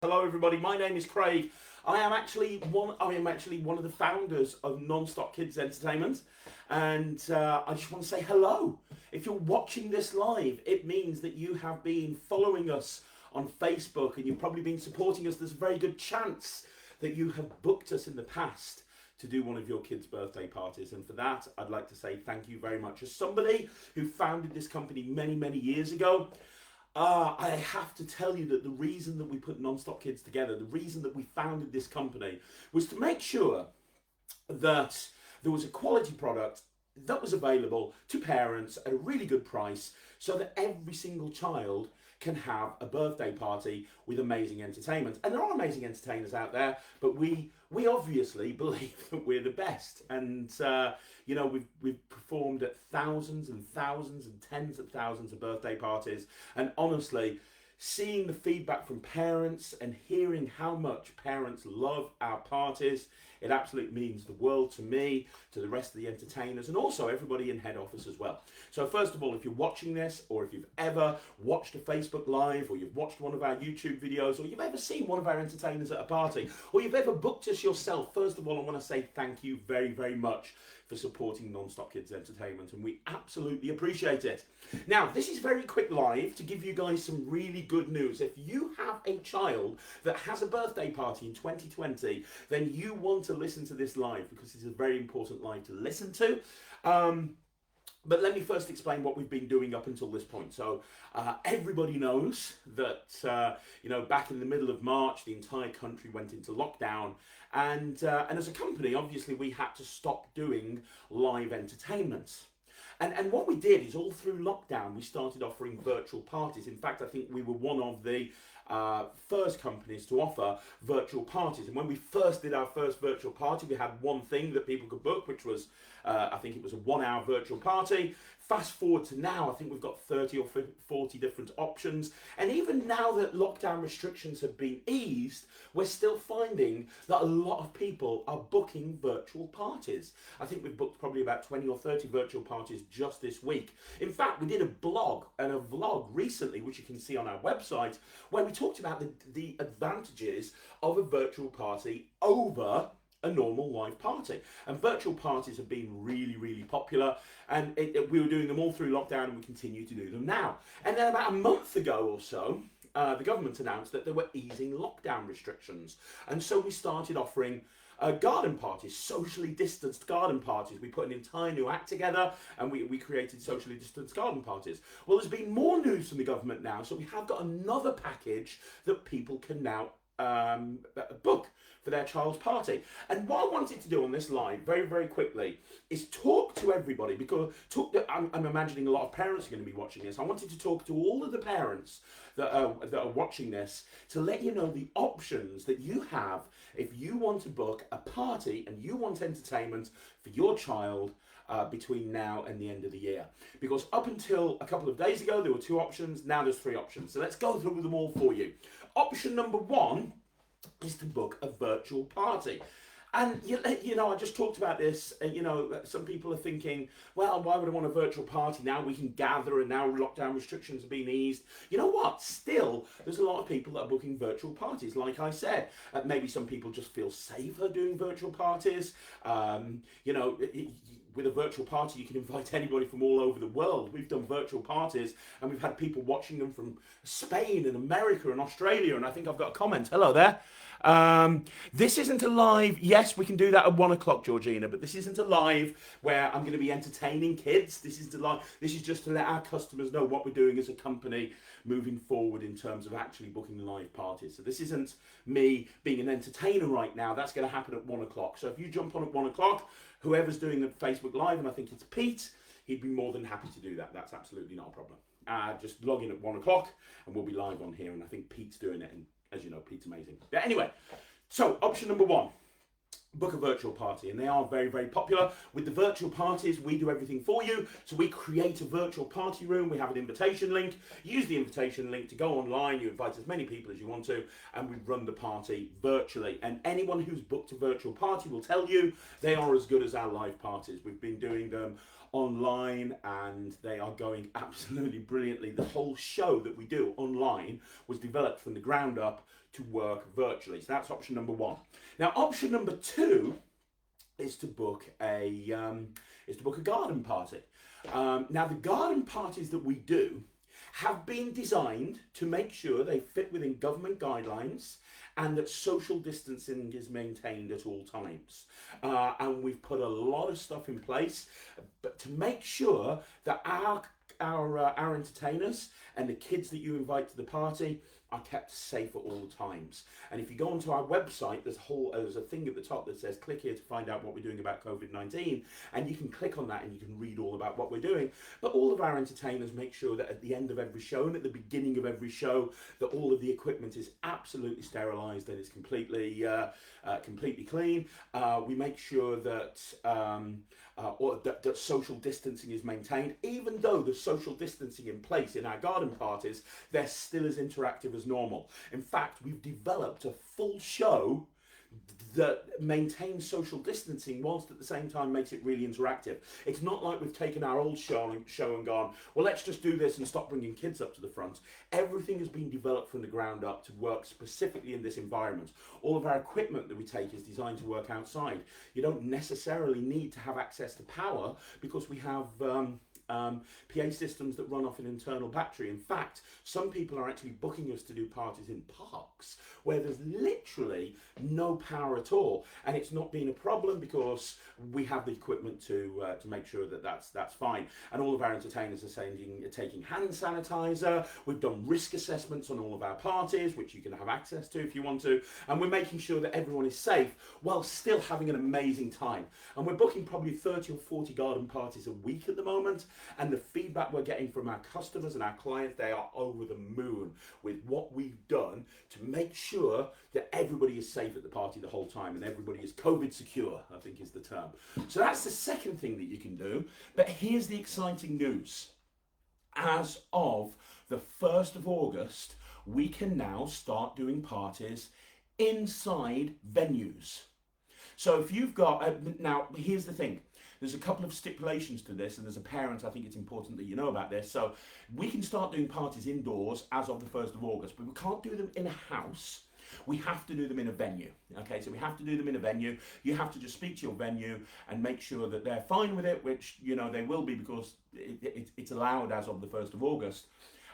Hello, everybody. My name is Craig. I am actually one of the founders of Non-Stop Kids Entertainment, and I just want to say hello. If you're watching this live, it means that you have been following us on Facebook, and you've probably been supporting us. There's a very good chance that you have booked us in the past to do one of your kids' birthday parties, and for that, I'd like to say thank you very much. As somebody who founded this company many, many years ago, I have to tell you that the reason that we put Non-Stop Kids together, the reason that we founded this company, was to make sure that there was a quality product that was available to parents at a really good price so that every single child can have a birthday party with amazing entertainment. And there are amazing entertainers out there, but we obviously believe that we're the best. And we've performed at thousands and thousands and tens of thousands of birthday parties. And honestly, seeing the feedback from parents and hearing how much parents love our parties, it absolutely means the world to me, to the rest of the entertainers, and also everybody in head office as well. So first of all, if you're watching this, or if you've ever watched a Facebook Live, or you've watched one of our YouTube videos, or you've ever seen one of our entertainers at a party, or you've ever booked us yourself, first of all, I want to say thank you very, very much for supporting Non-Stop Kids Entertainment, and we absolutely appreciate it. Now, this is very quick live to give you guys some really good news. If you have a child that has a birthday party in 2020, then you want to listen to this live because it's a very important live to listen to. But let me first explain what we've been doing up until this point. So everybody knows that, back in the middle of March, the entire country went into lockdown. And as a company, obviously, we had to stop doing live entertainment. And what we did is all through lockdown, we started offering virtual parties. In fact, I think we were one of the first companies to offer virtual parties. And when we first did our first virtual party, we had one thing that people could book, which was, I think it was a 1 hour virtual party. Fast forward to now, I think we've got 30 or 40 different options. And even now that lockdown restrictions have been eased, we're still finding that a lot of people are booking virtual parties. I think we've booked probably about 20 or 30 virtual parties just this week. In fact, we did a blog and a vlog recently, which you can see on our website, where we talked about the advantages of a virtual party over a normal live party. And virtual parties have been really, really popular, and we were doing them all through lockdown, and we continue to do them now. And then about a month ago or so, the government announced that they were easing lockdown restrictions, and so we started offering garden parties, socially distanced garden parties. We put an entire new act together, and we created socially distanced garden parties. Well, there's been more news from the government now, so we have got another package that people can now book for their child's party. And what I wanted to do on this live, very, very quickly, is talk to everybody, because I'm imagining a lot of parents are going to be watching this. I wanted to talk to all of the parents that are watching this to let you know the options that you have if you want to book a party and you want entertainment for your child between now and the end of the year. Because up until a couple of days ago, there were 2 options. Now there's 3 options. So let's go through them all for you. Option number 1 is to book a virtual party. And, I just talked about this, some people are thinking, well, why would I want a virtual party? Now we can gather, and now lockdown restrictions have been eased. You know what? Still, there's a lot of people that are booking virtual parties. Like I said, maybe some people just feel safer doing virtual parties. With a virtual party, you can invite anybody from all over the world. We've done virtual parties, and we've had people watching them from Spain and America and Australia, and I think I've got a comment. Hello there. This isn't a live. Yes, we can do that at 1 o'clock, Georgina, but this isn't a live where I'm going to be entertaining kids. This is just to let our customers know what we're doing as a company moving forward in terms of actually booking live parties. So this isn't me being an entertainer right now. That's going to happen at 1 o'clock. So if you jump on at 1 o'clock, whoever's doing the Facebook Live, and I think it's Pete, he'd be more than happy to do that. That's absolutely not a problem. Just log in at 1 o'clock and we'll be live on here, and I think Pete's doing it, and as you know, Pete's amazing. But anyway, so option number 1, book a virtual party, and they are very, very popular. With the virtual parties, we do everything for you. So we create a virtual party room. We have an invitation link. Use the invitation link to go online. You invite as many people as you want to, and we run the party virtually. And anyone who's booked a virtual party will tell you they are as good as our live parties. We've been doing them online, and they are going absolutely brilliantly. The whole show that we do online was developed from the ground up to work virtually. So that's option number one. Now, option number two is to book a garden party. Now, the garden parties that we do have been designed to make sure they fit within government guidelines and that social distancing is maintained at all times. And we've put a lot of stuff in place, but to make sure that our entertainers and the kids that you invite to the party are kept safe at all times. And if you go onto our website, there's a thing at the top that says click here to find out what we're doing about COVID-19, and you can click on that and you can read all about what we're doing. But all of our entertainers make sure that at the end of every show and at the beginning of every show that all of the equipment is absolutely sterilized and is completely clean. We make sure that that social distancing is maintained. Even though there's social distancing in place in our garden parties, they're still as interactive as normal. In fact, we've developed a full show that maintains social distancing whilst at the same time makes it really interactive. It's not like we've taken our old show and gone, well, let's just do this and stop bringing kids up to the front. Everything has been developed from the ground up to work specifically in this environment. All of our equipment that we take is designed to work outside. You don't necessarily need to have access to power because we have PA systems that run off an internal battery. In fact, some people are actually booking us to do parties in parks where there's literally no power at all, and it's not been a problem because we have the equipment to make sure that that's fine. And all of our entertainers are taking hand sanitizer. We've done risk assessments on all of our parties, which you can have access to if you want to, and we're making sure that everyone is safe while still having an amazing time. And we're booking probably 30 or 40 garden parties a week at the moment, and the feedback we're getting from our customers and our clients, they are over the moon with what we've done to make sure that everybody is safe at the party the whole time and everybody is COVID secure, I think is the term. So that's the second thing that you can do. But here's the exciting news. As of the 1st of August, we can now start doing parties inside venues. So if you've got, now here's the thing. There's a couple of stipulations to this, and as a parent, I think it's important that you know about this. So we can start doing parties indoors as of the 1st of August, but we can't do them in a house. We have to do them in a venue. Okay, so we have to do them in a venue. You have to just speak to your venue and make sure that they're fine with it, which, you know, they will be because it's allowed as of the 1st of August.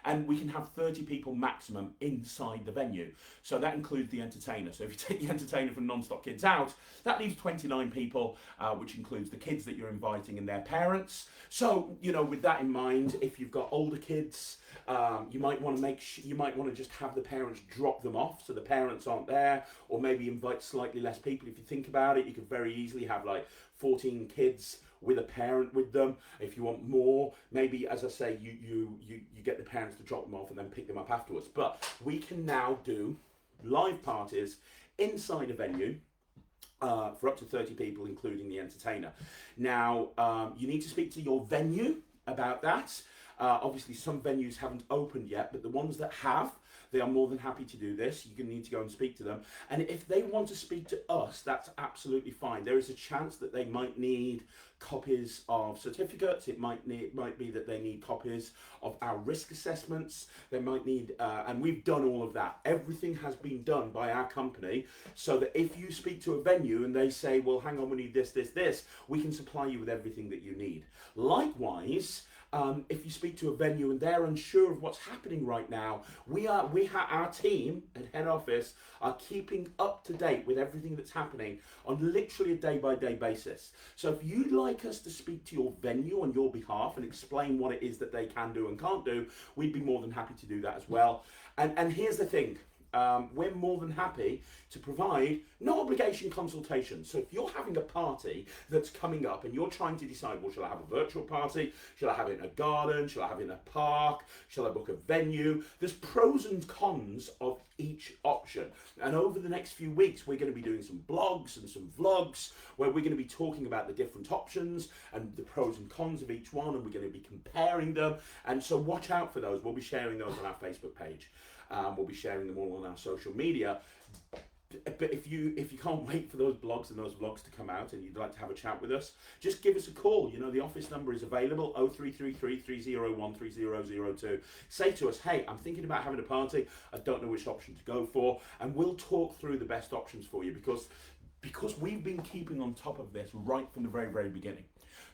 And we can have 30 people maximum inside the venue. So that includes the entertainer. So if you take the entertainer from Non-Stop Kids out, that leaves 29 people, which includes the kids that you're inviting and their parents. So, you know, with that in mind, if you've got older kids, you might want to just have the parents drop them off so the parents aren't there, or maybe invite slightly less people. If you think about it, you could very easily have like 14 kids with a parent with them. If you want more, maybe, as I say, you get the parents to drop them off and then pick them up afterwards. But we can now do live parties inside a venue for up to 30 people, including the entertainer. Now, you need to speak to your venue about that. Obviously, some venues haven't opened yet, but the ones that have, they are more than happy to do this. You're going to need to go and speak to them. And if they want to speak to us, that's absolutely fine. There is a chance that they might need copies of certificates. It might be that they need copies of our risk assessments. They might need, and we've done all of that. Everything has been done by our company, so that if you speak to a venue and they say, well, hang on, we need this, we can supply you with everything that you need. Likewise, if you speak to a venue and they're unsure of what's happening right now, our team at head office are keeping up to date with everything that's happening on literally a day-by-day basis. So if you'd like us to speak to your venue on your behalf and explain what it is that they can do and can't do, we'd be more than happy to do that as well. And here's the thing. We're more than happy to provide no obligation consultation. So if you're having a party that's coming up and you're trying to decide, well, shall I have a virtual party? Shall I have it in a garden? Shall I have it in a park? Shall I book a venue? There's pros and cons of each option. And over the next few weeks, we're going to be doing some blogs and some vlogs where we're going to be talking about the different options and the pros and cons of each one, and we're going to be comparing them. And so watch out for those. We'll be sharing those on our Facebook page. We'll be sharing them all on our social media. but if you can't wait for those blogs and those vlogs to come out and you'd like to have a chat with us, just give us a call. You know, the office number is available, 0333 301 3002. Say to us, hey, I'm thinking about having a party, I don't know which option to go for, and we'll talk through the best options for you, because we've been keeping on top of this right from the very, very beginning.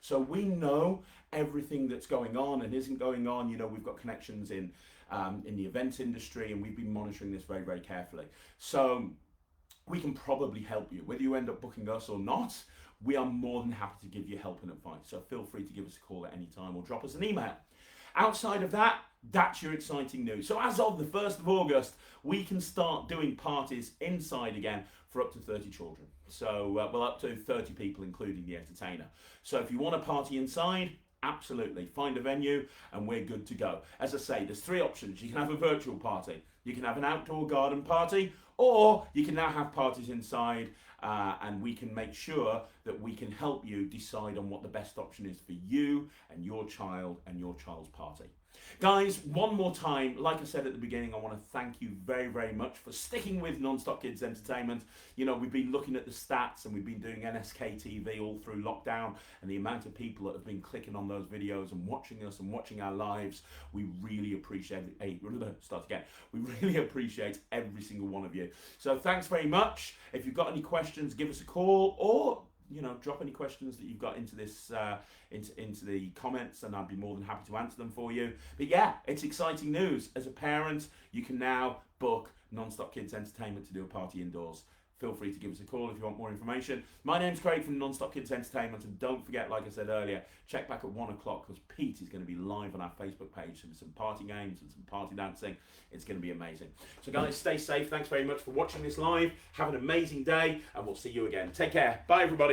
So we know everything that's going on and isn't going on. You know, we've got connections in the events industry, and we've been monitoring this very, very carefully. So we can probably help you. Whether you end up booking us or not, we are more than happy to give you help and advice. So feel free to give us a call at any time or drop us an email. Outside of that, that's your exciting news. So as of the 1st of August, we can start doing parties inside again for up to 30 children. So, well, up to 30 people, including the entertainer. So if you want a party inside, absolutely, find a venue and we're good to go. As I say, there's 3 options. You can have a virtual party, you can have an outdoor garden party, or you can now have parties inside, and we can make sure that we can help you decide on what the best option is for you and your child and your child's party. Guys, one more time, like I said at the beginning, I want to thank you very, very much for sticking with Non-Stop Kids Entertainment. You know, we've been looking at the stats and we've been doing NSK TV all through lockdown, and the amount of people that have been clicking on those videos and watching us and watching our lives, we really appreciate We really appreciate every single one of you. So thanks very much. If you've got any questions, give us a call, or you know, drop any questions that you've got into this into the comments, and I'd be more than happy to answer them for you. But yeah, it's exciting news. As a parent, you can now book Non-Stop Kids Entertainment to do a party indoors. Feel free to give us a call if you want more information. My name's Craig from Non-Stop Kids Entertainment, and don't forget, like I said earlier, check back at 1 o'clock because Pete is going to be live on our Facebook page with some party games and some party dancing. It's going to be amazing. So guys, stay safe. Thanks very much for watching this live. Have an amazing day, and we'll see you again. Take care. Bye, everybody.